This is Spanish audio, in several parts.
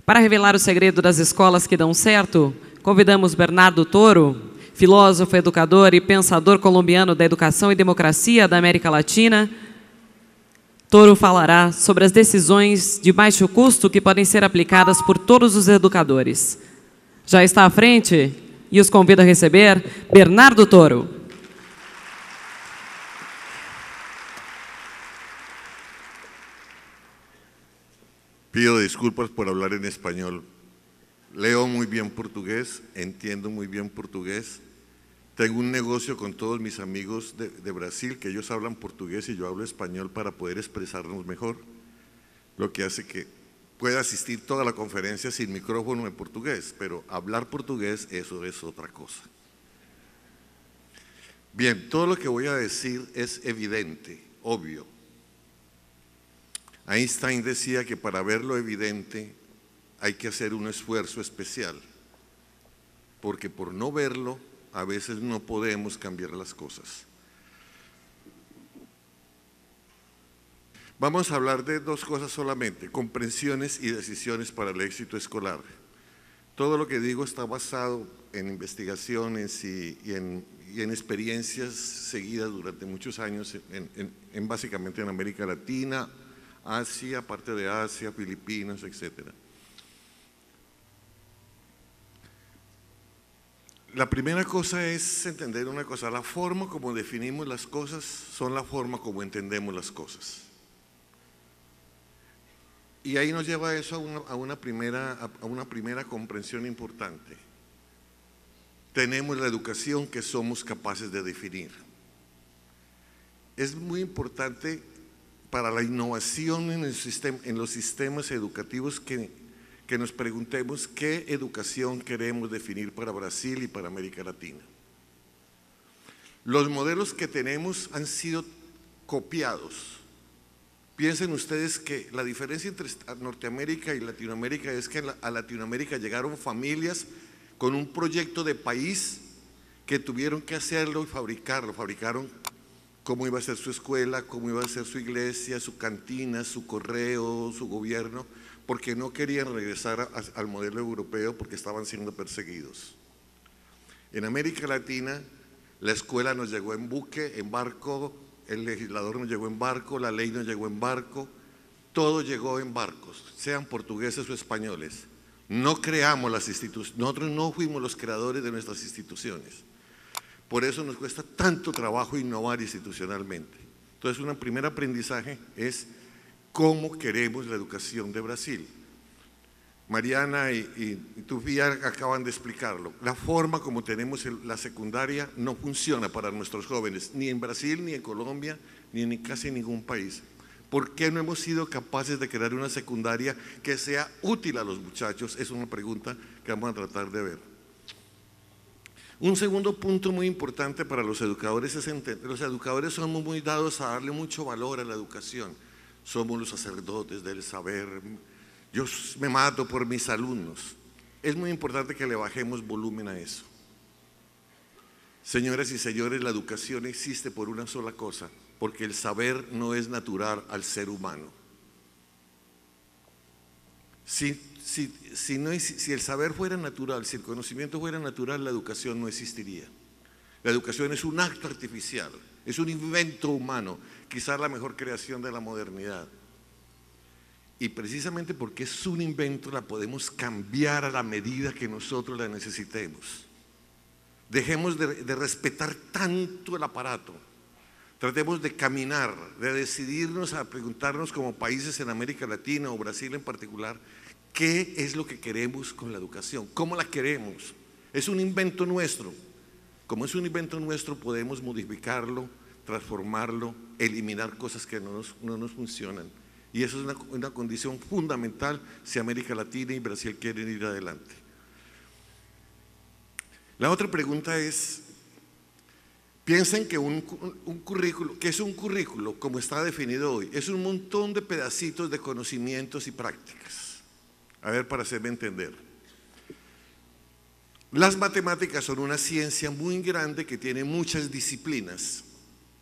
Para revelar o segredo das escolas que dão certo, convidamos Bernardo Toro, filósofo, educador e pensador colombiano da educação e democracia da América Latina. Toro falará sobre as decisões de baixo custo que podem ser aplicadas por todos os educadores. Já está à frente e os convido a receber Bernardo Toro. Pido disculpas por hablar en español. Leo muy bien portugués, entiendo muy bien portugués. Tengo un negocio con todos mis amigos de Brasil, que ellos hablan portugués y yo hablo español para poder expresarnos mejor, lo que hace que pueda asistir toda la conferencia sin micrófono en portugués, pero hablar portugués, eso es otra cosa. Bien, todo lo que voy a decir es evidente, obvio. Einstein decía que para ver lo evidente hay que hacer un esfuerzo especial, porque por no verlo a veces no podemos cambiar las cosas. Vamos a hablar de dos cosas solamente: comprensiones y decisiones para el éxito escolar. Todo lo que digo está basado en investigaciones y en experiencias seguidas durante muchos años básicamente en América Latina, Asia, parte de Asia, Filipinas, etc. La primera cosa es entender una cosa: la forma como definimos las cosas son la forma como entendemos las cosas. Y ahí nos lleva eso a una primera comprensión importante. Tenemos la educación que somos capaces de definir. Es muy importante para la innovación en los sistemas educativos que nos preguntemos qué educación queremos definir para Brasil y para América Latina. Los modelos que tenemos han sido copiados. Piensen ustedes que la diferencia entre Norteamérica y Latinoamérica es que a Latinoamérica llegaron familias con un proyecto de país que tuvieron que hacerlo y fabricarlo. Fabricaron cómo iba a ser su escuela, cómo iba a ser su iglesia, su cantina, su correo, su gobierno, porque no querían regresar al modelo europeo porque estaban siendo perseguidos. En América Latina, la escuela nos llegó en buque, en barco, el legislador nos llegó en barco, la ley nos llegó en barco, todo llegó en barcos, sean portugueses o españoles. No creamos las instituciones, nosotros no fuimos los creadores de nuestras instituciones. Por eso nos cuesta tanto trabajo innovar institucionalmente. Entonces, un primer aprendizaje es cómo queremos la educación de Brasil. Mariana y Tufía acaban de explicarlo. La forma como tenemos la secundaria no funciona para nuestros jóvenes, ni en Brasil, ni en Colombia, ni en casi ningún país. ¿Por qué no hemos sido capaces de crear una secundaria que sea útil a los muchachos? Es una pregunta que vamos a tratar de ver. Un segundo punto muy importante para los educadores es entender: los educadores somos muy dados a darle mucho valor a la educación. Somos los sacerdotes del saber. Yo me mato por mis alumnos. Es muy importante que le bajemos volumen a eso. Señoras y señores, la educación existe por una sola cosa: porque el saber no es natural al ser humano. Si el saber fuera natural, si el conocimiento fuera natural, la educación no existiría. La educación es un acto artificial, es un invento humano, quizás la mejor creación de la modernidad. Y precisamente porque es un invento, la podemos cambiar a la medida que nosotros la necesitemos. Dejemos de respetar tanto el aparato. Tratemos de caminar, de decidirnos a preguntarnos como países en América Latina o Brasil en particular, ¿qué es lo que queremos con la educación? ¿Cómo la queremos? Es un invento nuestro. Como es un invento nuestro, podemos modificarlo, transformarlo, eliminar cosas que no nos funcionan. Y eso es una condición fundamental si América Latina y Brasil quieren ir adelante. La otra pregunta es: piensen que un currículo, ¿qué es un currículo? Como está definido hoy, es un montón de pedacitos de conocimientos y prácticas. A ver, para hacerme entender. Las matemáticas son una ciencia muy grande que tiene muchas disciplinas,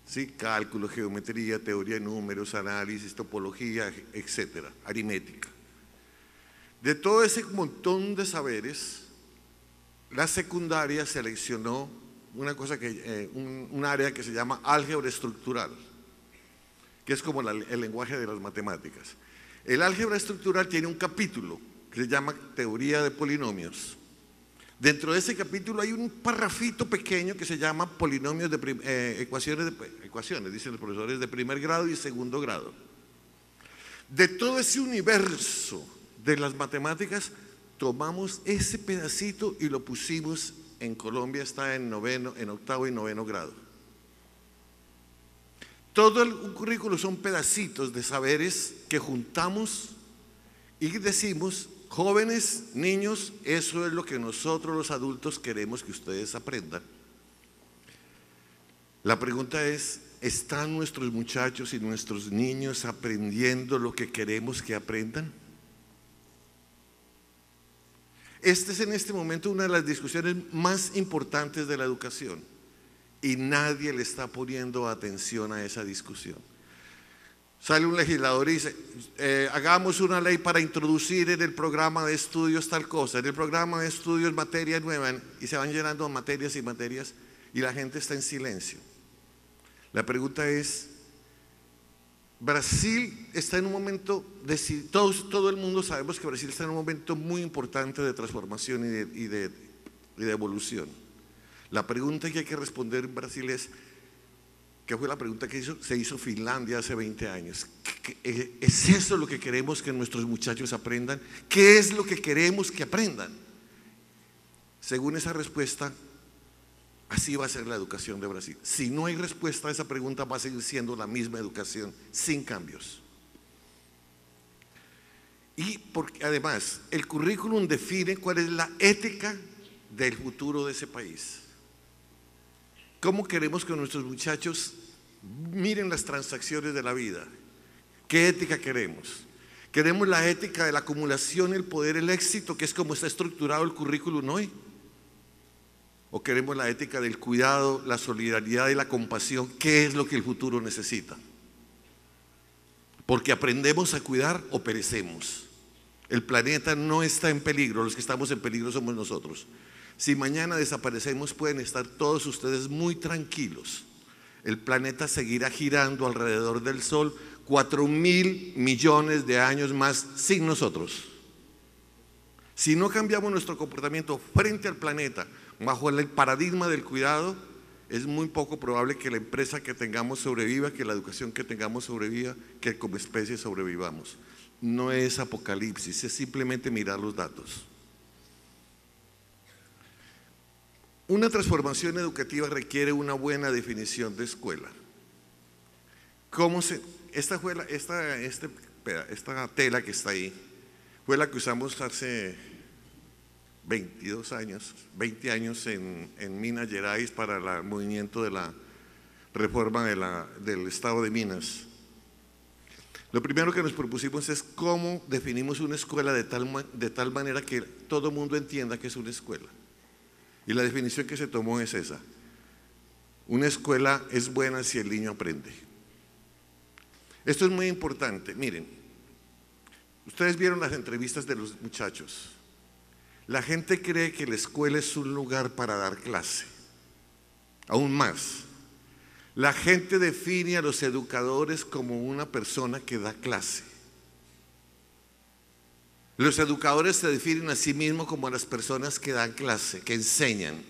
¿sí? Cálculo, geometría, teoría de números, análisis, topología, etcétera, aritmética. De todo ese montón de saberes, la secundaria seleccionó un área que se llama álgebra estructural, que es como el lenguaje de las matemáticas. El álgebra estructural tiene un capítulo que se llama teoría de polinomios. Dentro de ese capítulo hay un parrafito pequeño que se llama polinomios de ecuaciones, dicen los profesores, de primer grado y segundo grado. De todo ese universo de las matemáticas, tomamos ese pedacito y lo pusimos en Colombia, está en octavo y noveno grado. Todo un currículo son pedacitos de saberes que juntamos y decimos: jóvenes, niños, eso es lo que nosotros los adultos queremos que ustedes aprendan. La pregunta es: ¿están nuestros muchachos y nuestros niños aprendiendo lo que queremos que aprendan? Esta es en este momento una de las discusiones más importantes de la educación y nadie le está poniendo atención a esa discusión. Sale un legislador y dice: hagamos una ley para introducir en el programa de estudios tal cosa, en el programa de estudios materia nueva, y se van llenando materias y materias y la gente está en silencio. La pregunta es: Brasil está en un momento, todo el mundo sabemos que Brasil está en un momento muy importante de transformación y de evolución. La pregunta que hay que responder en Brasil es, que fue la pregunta que se hizo Finlandia hace 20 años. ¿Es eso lo que queremos que nuestros muchachos aprendan? ¿Qué es lo que queremos que aprendan? Según esa respuesta, así va a ser la educación de Brasil. Si no hay respuesta a esa pregunta, va a seguir siendo la misma educación, sin cambios. Y porque además, el currículum define cuál es la ética del futuro de ese país. ¿Cómo queremos que nuestros muchachos miren las transacciones de la vida? ¿Qué ética queremos? ¿Queremos la ética de la acumulación, el poder, el éxito, que es como está estructurado el currículum hoy? ¿O queremos la ética del cuidado, la solidaridad y la compasión? ¿Qué es lo que el futuro necesita? Porque aprendemos a cuidar o perecemos. El planeta no está en peligro, los que estamos en peligro somos nosotros. Si mañana desaparecemos, pueden estar todos ustedes muy tranquilos. El planeta seguirá girando alrededor del Sol 4.000 millones de años más sin nosotros. Si no cambiamos nuestro comportamiento frente al planeta bajo el paradigma del cuidado, es muy poco probable que la empresa que tengamos sobreviva, que la educación que tengamos sobreviva, que como especie sobrevivamos. No es apocalipsis, es simplemente mirar los datos. Una transformación educativa requiere una buena definición de escuela. Esta tela que está ahí fue la que usamos hace 20 años en Minas Gerais para el movimiento de la reforma del estado de Minas. Lo primero que nos propusimos es cómo definimos una escuela de tal manera que todo el mundo entienda que es una escuela. Y la definición que se tomó es esa: una escuela es buena si el niño aprende. Esto es muy importante. Miren, ustedes vieron las entrevistas de los muchachos. La gente cree que la escuela es un lugar para dar clase. Aún más, la gente define a los educadores como una persona que da clase. Los educadores se definen a sí mismos como las personas que dan clase, que enseñan.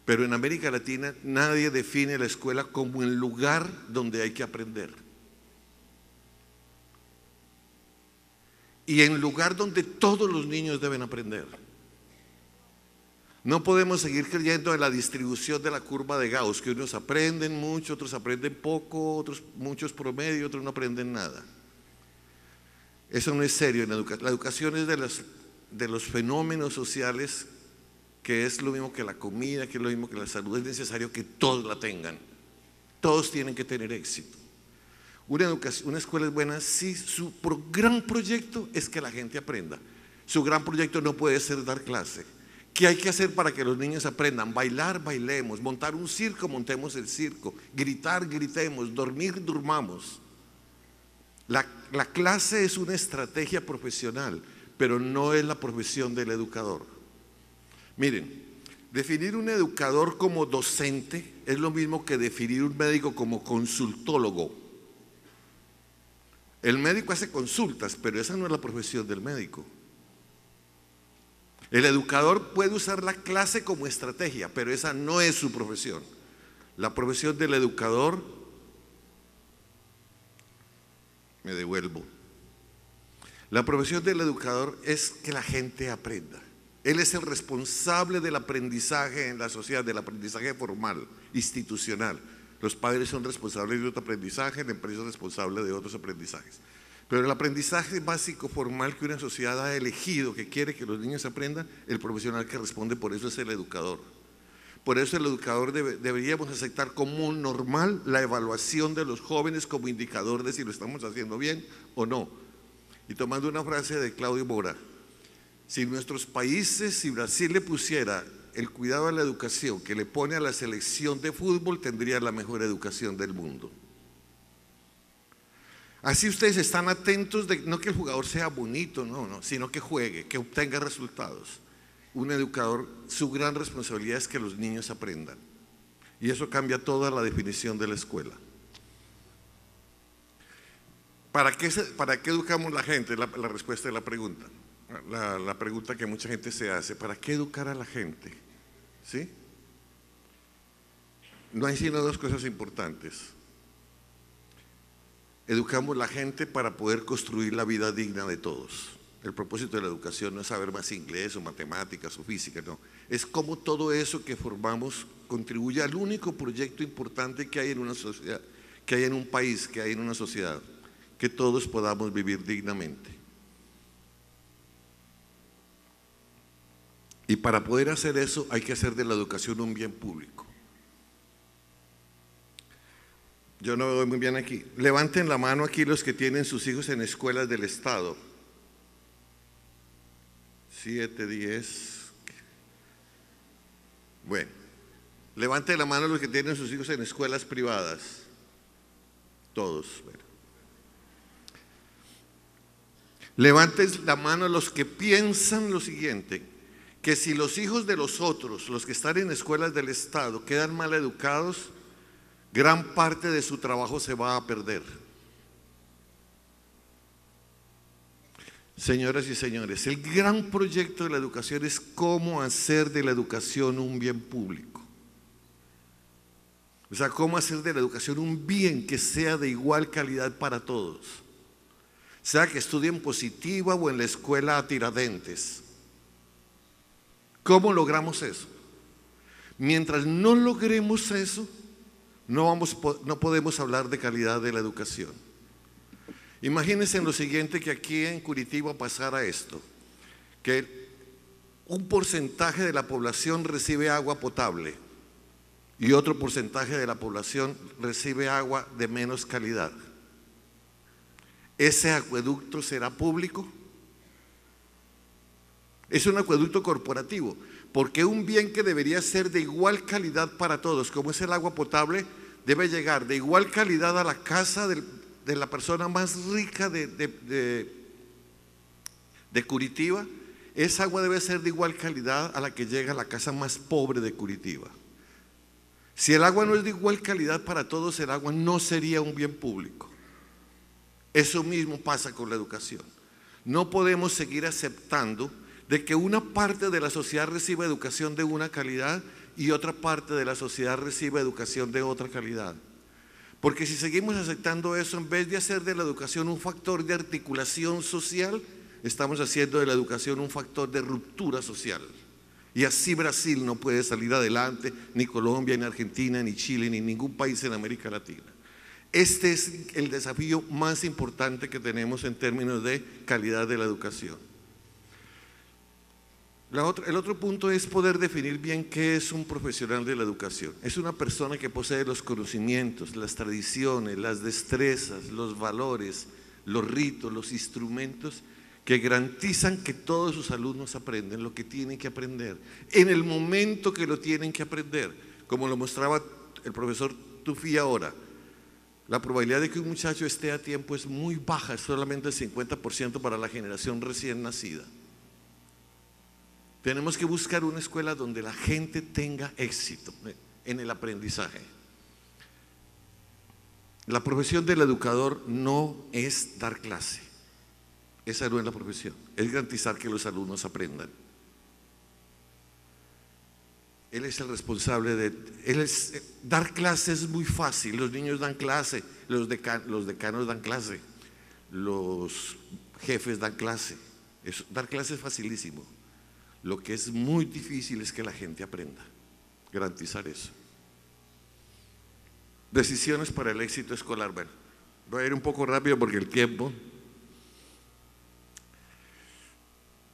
Pero en América Latina nadie define la escuela como el lugar donde hay que aprender. Y el lugar donde todos los niños deben aprender. No podemos seguir creyendo en la distribución de la curva de Gauss, que unos aprenden mucho, otros aprenden poco, muchos promedio, otros no aprenden nada. Eso no es serio en la educación. La educación es de los fenómenos sociales, que es lo mismo que la comida, que es lo mismo que la salud. Es necesario que todos la tengan. Todos tienen que tener éxito. Una escuela es buena si su gran proyecto es que la gente aprenda. Su gran proyecto no puede ser dar clase. ¿Qué hay que hacer para que los niños aprendan? Bailar, bailemos. Montar un circo, montemos el circo. Gritar, gritemos. Dormir, durmamos. La clase es una estrategia profesional, pero no es la profesión del educador. Miren, definir un educador como docente es lo mismo que definir un médico como consultólogo. El médico hace consultas, pero esa no es la profesión del médico. El educador puede usar la clase como estrategia, pero esa no es su profesión. La profesión del educador, me devuelvo. La profesión del educador es que la gente aprenda. Él es el responsable del aprendizaje en la sociedad, del aprendizaje formal, institucional. Los padres son responsables de otro aprendizaje, la empresa es responsable de otros aprendizajes. Pero el aprendizaje básico formal que una sociedad ha elegido, que quiere que los niños aprendan, el profesional que responde por eso es el educador. Por eso el educador deberíamos aceptar como normal la evaluación de los jóvenes como indicador de si lo estamos haciendo bien o no. Y tomando una frase de Claudio Mora, si nuestros países, si Brasil le pusiera el cuidado a la educación que le pone a la selección de fútbol, tendría la mejor educación del mundo. Así ustedes están atentos de no que el jugador sea bonito, no, sino que juegue, que obtenga resultados. Un educador, su gran responsabilidad es que los niños aprendan. Y eso cambia toda la definición de la escuela. ¿Para qué educamos a la gente? La respuesta de la pregunta. La pregunta que mucha gente se hace, ¿para qué educar a la gente? ¿Sí? No hay sino dos cosas importantes. Educamos a la gente para poder construir la vida digna de todos. El propósito de la educación no es saber más inglés o matemáticas o física, no. Es cómo todo eso que formamos contribuye al único proyecto importante que hay en una sociedad, que hay en un país, que hay en una sociedad, que todos podamos vivir dignamente. Y para poder hacer eso hay que hacer de la educación un bien público. Yo no veo muy bien aquí. Levanten la mano aquí los que tienen sus hijos en escuelas del Estado. 7, 10. Bueno, levanten la mano los que tienen sus hijos en escuelas privadas. Todos. Bueno. Levanten la mano los que piensan lo siguiente, que si los hijos de los otros, los que están en escuelas del Estado, quedan mal educados, gran parte de su trabajo se va a perder. Señoras y señores, el gran proyecto de la educación es cómo hacer de la educación un bien público. O sea, cómo hacer de la educación un bien que sea de igual calidad para todos. Sea que estudien Positiva o en la escuela Tiradentes. ¿Cómo logramos eso? Mientras no logremos eso, no podemos hablar de calidad de la educación. Imagínense en lo siguiente, que aquí en Curitiba pasara esto, que un porcentaje de la población recibe agua potable y otro porcentaje de la población recibe agua de menos calidad. ¿Ese acueducto será público? Es un acueducto corporativo, porque un bien que debería ser de igual calidad para todos, como es el agua potable, debe llegar de igual calidad a la casa de la persona más rica de Curitiba. Esa agua debe ser de igual calidad a la que llega a la casa más pobre de Curitiba. Si el agua no es de igual calidad para todos, el agua no sería un bien público. Eso mismo pasa con la educación. No podemos seguir aceptando de que una parte de la sociedad reciba educación de una calidad y otra parte de la sociedad reciba educación de otra calidad. Porque si seguimos aceptando eso, en vez de hacer de la educación un factor de articulación social, estamos haciendo de la educación un factor de ruptura social. Y así Brasil no puede salir adelante, ni Colombia, ni Argentina, ni Chile, ni ningún país en América Latina. Este es el desafío más importante que tenemos en términos de calidad de la educación. El otro punto es poder definir bien qué es un profesional de la educación. Es una persona que posee los conocimientos, las tradiciones, las destrezas, los valores, los ritos, los instrumentos que garantizan que todos sus alumnos aprenden lo que tienen que aprender, en el momento que lo tienen que aprender, como lo mostraba el profesor Tufí ahora. La probabilidad de que un muchacho esté a tiempo es muy baja, es solamente el 50% para la generación recién nacida. Tenemos que buscar una escuela donde la gente tenga éxito en el aprendizaje. La profesión del educador no es dar clase, esa no es la profesión, es garantizar que los alumnos aprendan. Él es el responsable dar clase es muy fácil, los niños dan clase, los decanos dan clase, los jefes dan clase, dar clase es facilísimo. Lo que es muy difícil es que la gente aprenda, garantizar eso. Decisiones para el éxito escolar. Bueno, voy a ir un poco rápido porque el tiempo.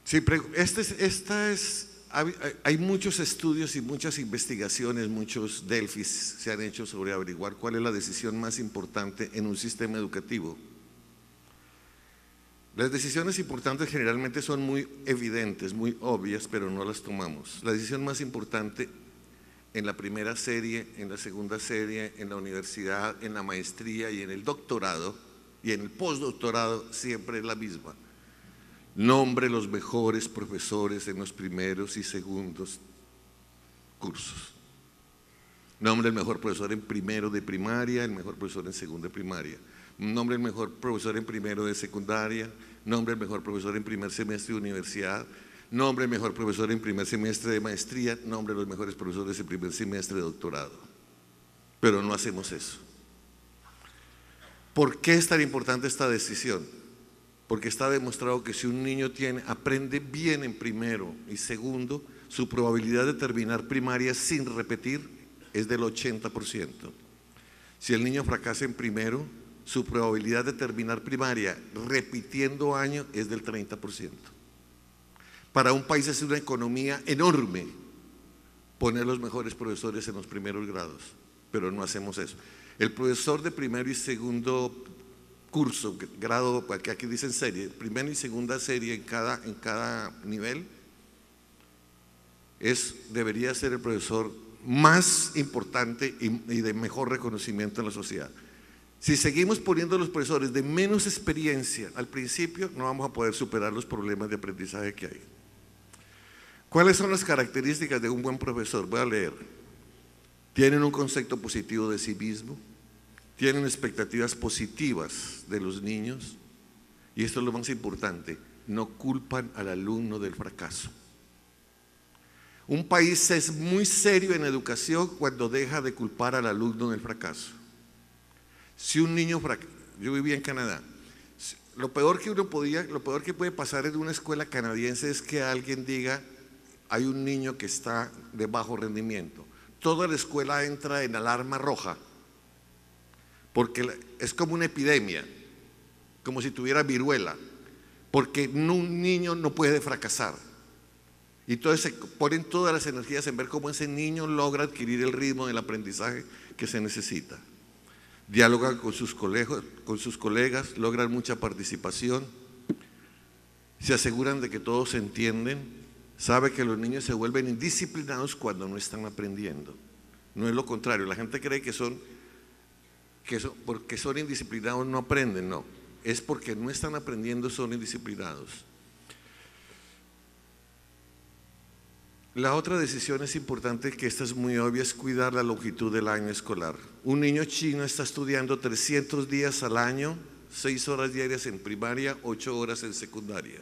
Sí, hay muchos estudios y muchas investigaciones, muchos Delphis se han hecho sobre averiguar cuál es la decisión más importante en un sistema educativo. Las decisiones importantes generalmente son muy evidentes, muy obvias, pero no las tomamos. La decisión más importante en la primera serie, en la segunda serie, en la universidad, en la maestría y en el doctorado y en el postdoctorado siempre es la misma. Nombre los mejores profesores en los primeros y segundos cursos. Nombre el mejor profesor en primero de primaria, el mejor profesor en segundo de primaria. Nombre el mejor profesor en primero de secundaria. Nombre el mejor profesor en primer semestre de universidad. Nombre el mejor profesor en primer semestre de maestría. Nombre los mejores profesores en primer semestre de doctorado. Pero no hacemos eso. ¿Por qué es tan importante esta decisión? Porque está demostrado que si un niño aprende bien en primero y segundo, su probabilidad de terminar primaria sin repetir es del 80%. Si el niño fracasa en primero, su probabilidad de terminar primaria repitiendo año es del 30%. Para un país es una economía enorme poner los mejores profesores en los primeros grados, pero no hacemos eso. El profesor de primero y segundo curso, grado, que aquí dicen serie, primera y segunda serie en cada nivel, debería ser el profesor más importante y de mejor reconocimiento en la sociedad. Si seguimos poniendo a los profesores de menos experiencia al principio, no vamos a poder superar los problemas de aprendizaje que hay. ¿Cuáles son las características de un buen profesor? Voy a leer. Tienen un concepto positivo de sí mismo, tienen expectativas positivas de los niños y esto es lo más importante, no culpan al alumno del fracaso. Un país es muy serio en educación cuando deja de culpar al alumno del fracaso. Si un niño yo vivía en Canadá, lo peor que puede pasar en una escuela canadiense es que alguien diga hay un niño que está de bajo rendimiento. Toda la escuela entra en alarma roja porque es como una epidemia, como si tuviera viruela, porque un niño no puede fracasar. Y entonces se ponen todas las energías en ver cómo ese niño logra adquirir el ritmo del aprendizaje que se necesita. Dialogan con sus colegas, logran mucha participación, se aseguran de que todos se entienden, sabe que los niños se vuelven indisciplinados cuando no están aprendiendo. No es lo contrario, la gente cree que porque son indisciplinados no aprenden, no, es porque no están aprendiendo, son indisciplinados. La otra decisión es importante, que esta es muy obvia, es cuidar la longitud del año escolar. Un niño chino está estudiando 300 días al año, 6 horas diarias en primaria, 8 horas en secundaria.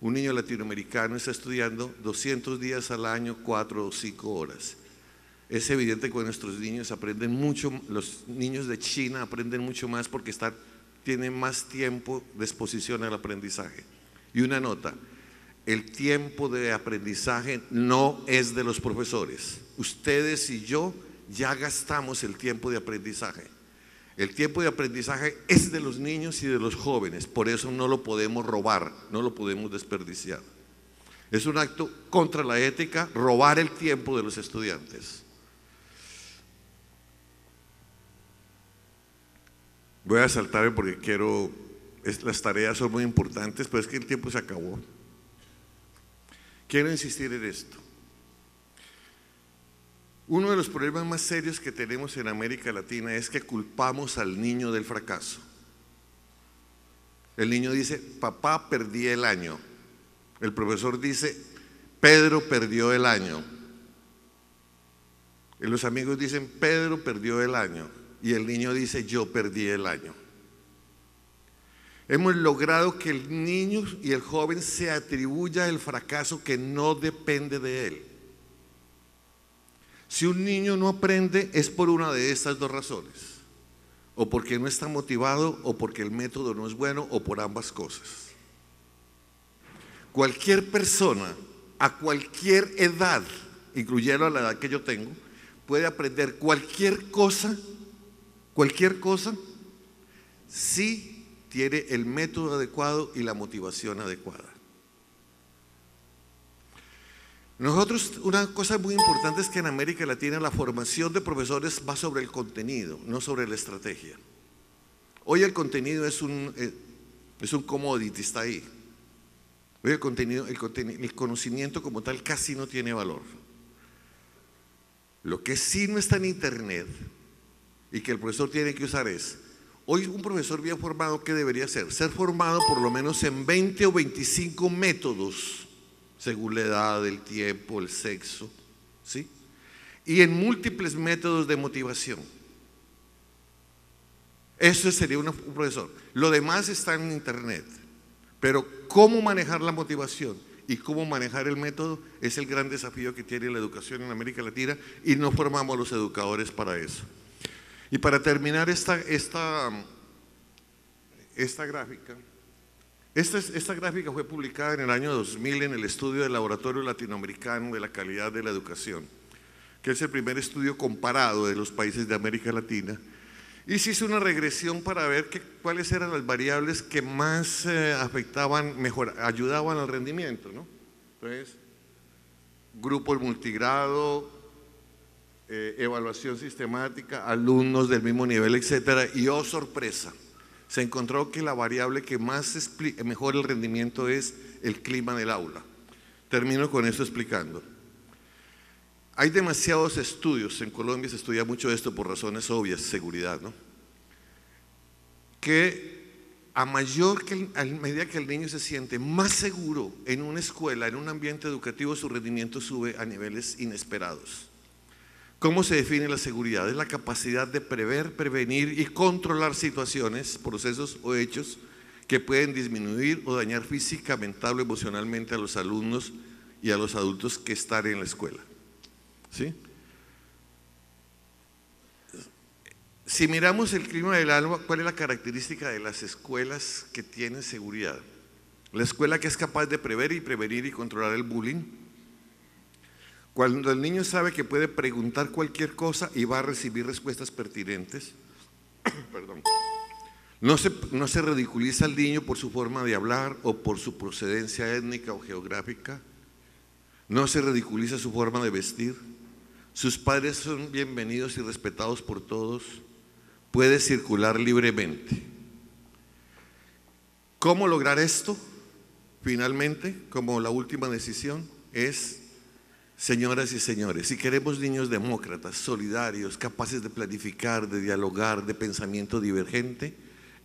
Un niño latinoamericano está estudiando 200 días al año, 4 o 5 horas. Es evidente que nuestros niños aprenden mucho, los niños de China aprenden mucho más porque tienen más tiempo de exposición al aprendizaje. Y una nota, el tiempo de aprendizaje no es de los profesores. Ustedes y yo ya gastamos el tiempo de aprendizaje. El tiempo de aprendizaje es de los niños y de los jóvenes, por eso no lo podemos robar, no lo podemos desperdiciar. Es un acto contra la ética robar el tiempo de los estudiantes. Voy a saltarme porque las tareas son muy importantes, pero es que el tiempo se acabó. Quiero insistir en esto. Uno de los problemas más serios que tenemos en América Latina es que culpamos al niño del fracaso. El niño dice, papá, perdí el año. El profesor dice, Pedro perdió el año. Y los amigos dicen, Pedro perdió el año. Y el niño dice, yo perdí el año. Hemos logrado que el niño y el joven se atribuya el fracaso que no depende de él. Si un niño no aprende es por una de estas dos razones, o porque no está motivado, o porque el método no es bueno, o por ambas cosas. Cualquier persona, a cualquier edad, incluyendo a la edad que yo tengo, puede aprender cualquier cosa, si tiene el método adecuado y la motivación adecuada. Nosotros, una cosa muy importante es que en América Latina la formación de profesores va sobre el contenido, no sobre la estrategia. Hoy el contenido es un commodity, está ahí. Hoy el conocimiento como tal casi no tiene valor. Lo que sí no está en internet y que el profesor tiene que usar es, hoy un profesor bien formado, ¿qué debería ser? Ser formado por lo menos en 20 o 25 métodos, según la edad, el tiempo, el sexo, ¿sí? Y en múltiples métodos de motivación. Eso sería un profesor. Lo demás está en internet, pero cómo manejar la motivación y cómo manejar el método es el gran desafío que tiene la educación en América Latina, y no formamos a los educadores para eso. Y para terminar esta gráfica, esta gráfica fue publicada en el año 2000 en el estudio del Laboratorio Latinoamericano de la Calidad de la Educación, que es el primer estudio comparado de los países de América Latina, y se hizo una regresión para ver cuáles eran las variables que más ayudaban al rendimiento, ¿no? Entonces, grupos multigrado, evaluación sistemática, alumnos del mismo nivel, etcétera, y oh sorpresa, se encontró que la variable que más mejora el rendimiento es el clima del aula. Termino con eso explicando. Hay demasiados estudios, en Colombia se estudia mucho esto por razones obvias, seguridad, ¿no? Que a medida que el niño se siente más seguro en una escuela, en un ambiente educativo, su rendimiento sube a niveles inesperados. ¿Cómo se define la seguridad? Es la capacidad de prever, prevenir y controlar situaciones, procesos o hechos que pueden disminuir o dañar física, mental o emocionalmente a los alumnos y a los adultos que están en la escuela. ¿Sí? Si miramos el clima del aula, ¿cuál es la característica de las escuelas que tienen seguridad? La escuela que es capaz de prever y prevenir y controlar el bullying. Cuando el niño sabe que puede preguntar cualquier cosa y va a recibir respuestas pertinentes. Perdón. No se ridiculiza al niño por su forma de hablar o por su procedencia étnica o geográfica. No se ridiculiza su forma de vestir. Sus padres son bienvenidos y respetados por todos. Puede circular libremente. ¿Cómo lograr esto? Finalmente, como la última decisión, es, señoras y señores, si queremos niños demócratas, solidarios, capaces de planificar, de dialogar, de pensamiento divergente,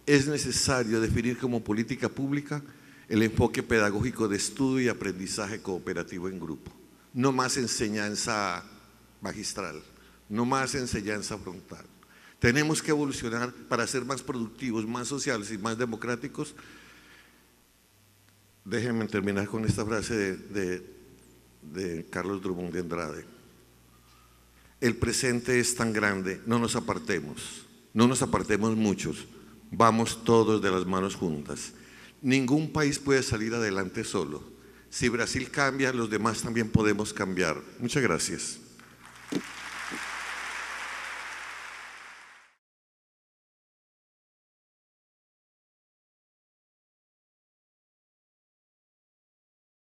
es necesario definir como política pública el enfoque pedagógico de estudio y aprendizaje cooperativo en grupo. No más enseñanza magistral, no más enseñanza frontal. Tenemos que evolucionar para ser más productivos, más sociales y más democráticos. Déjenme terminar con esta frase de Carlos Drummond de Andrade. El presente es tan grande, no nos apartemos muchos, vamos todos de las manos juntas. Ningún país puede salir adelante solo. Si Brasil cambia, los demás también podemos cambiar. Muchas gracias.